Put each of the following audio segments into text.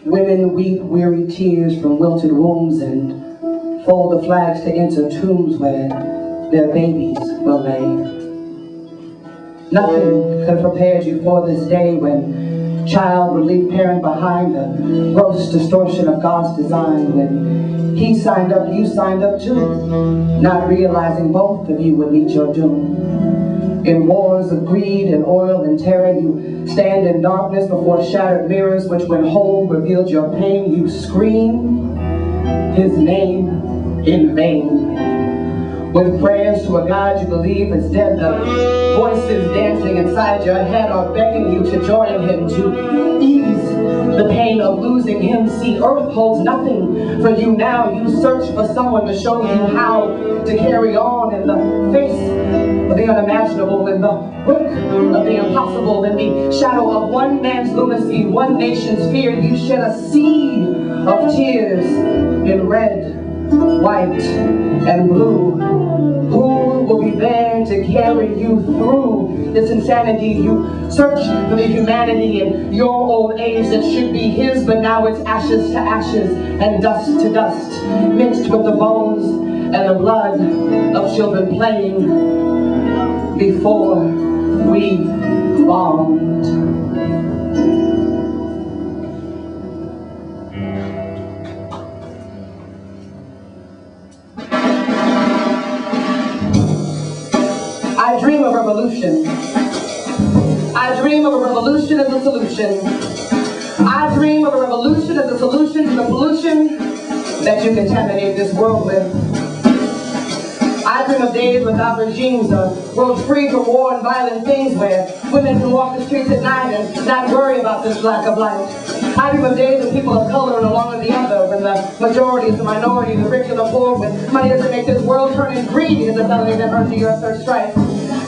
Women weep weary tears from wilted wombs and fold the flags to enter tombs where their babies will lay. Nothing could have prepared you for this day when child would leave parent behind, the gross distortion of God's design. When he signed up, you signed up too, not realizing both of you would meet your doom. In wars of greed and oil and terror, you stand in darkness before shattered mirrors, which when whole revealed your pain, you scream his name in vain. With prayers to a God you believe is dead, the voices dancing inside your head are begging you to join him, to ease the pain of losing him. See, earth holds nothing for you now. You search for someone to show you how to carry on in the face of the unimaginable, in the work of the impossible, in the shadow of one man's lunacy, one nation's fear. You shed a sea of tears in red, white, and blue. Who will be there to carry you through this insanity? You search for the humanity in your old age that should be his, but now it's ashes to ashes and dust to dust, mixed with the bones and the blood of children playing before we bombed. I dream of revolution. I dream of a revolution as a solution. I dream of a revolution as a solution to the pollution that you contaminate this world with. I dream of days without regimes, a world free from war and violent things, where women can walk the streets at night and not worry about this lack of light. I dream of days when people of color are no longer the other, when the majority is the minority, the rich and the poor, when money doesn't make this world turn in greed because the felony that earns you your third strike.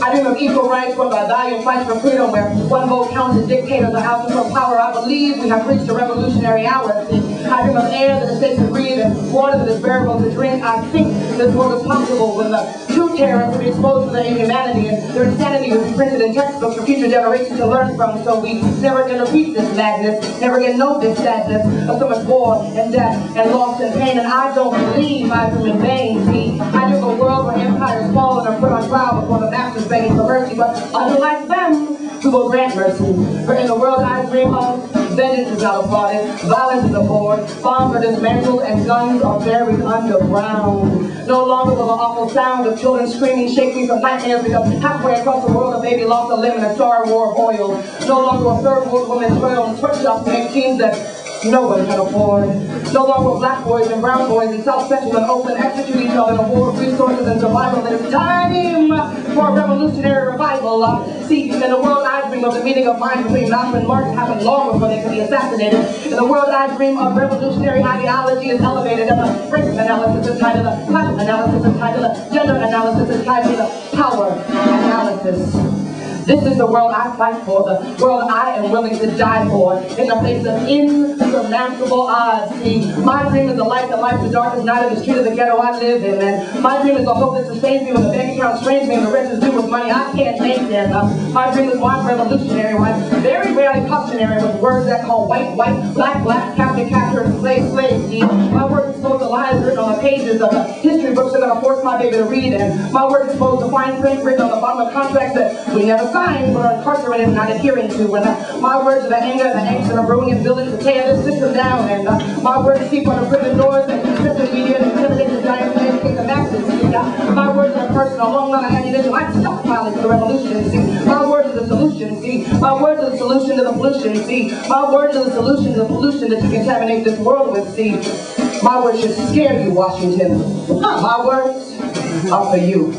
I dream of equal rights where by value fights for freedom, where one vote counts as dictators of houses from power. I believe we have reached a revolutionary hour. I dream of air that is safe to breathe and water that is bearable to drink. I think this world is possible when the true terrorists will be exposed to their inhumanity and their insanity will be printed in textbooks for future generations to learn from, so we never can repeat this madness, never can know this sadness of so much war and death and loss and pain. And I don't believe I dream in vain. See, I dream of a world where empires fall and are put on trial before the masses begging for mercy, but unlike them, we will grant mercy. For in the world I dream of, vengeance is not applauded, violence is abhorred, bombs are dismantled, and guns are buried underground. No longer will the awful sound of children screaming shake me from nightmares, because halfway across the world a baby lost a limb in a star war of oil. No longer will third world women toil in sweatshops to make jeans that no one can afford. No longer will black boys and brown boys in South Central and Oakland execute each other in a war of resources and survival. It is time for a revolutionary revival. See, in the world I dream of, the meeting of minds between Malcolm and Martin happened long before they could be assassinated. In the world I dream of, revolutionary ideology is elevated, and the race analysis is tied to the class analysis is tied to the gender analysis is tied to the power analysis. This is the world I fight for, the world I am willing to die for, in the face of insurmountable odds. See, my dream is the light that lights the darkest night of the street of the ghetto I live in, and my dream is the hope that sustains me when the bank account strains me and the rest is due with money I can't make then. My dream is one revolutionary one, very rarely cautionary, with words that call white, white, black, black, captain, captor, and slave, slave. See, my words expose the lies written on the pages of the history books that are going to force my baby to read, and my words expose the fine print written on the bottom of contracts that we never signed but are incarcerated and not adhering to. And my words are the anger and the angst that are brewing in buildings to tear this system down. And my words seep on the prison doors and encrypted media and intimidate the giants and educate the masses. See, my words are personal, long line of ammunition. I stop violence for the revolution. See, my words are the solution. See, my words are the solution to the pollution. See, my words are the solution to the pollution that you contaminate this world with. See, my words should scare you, Washington. My words are for you.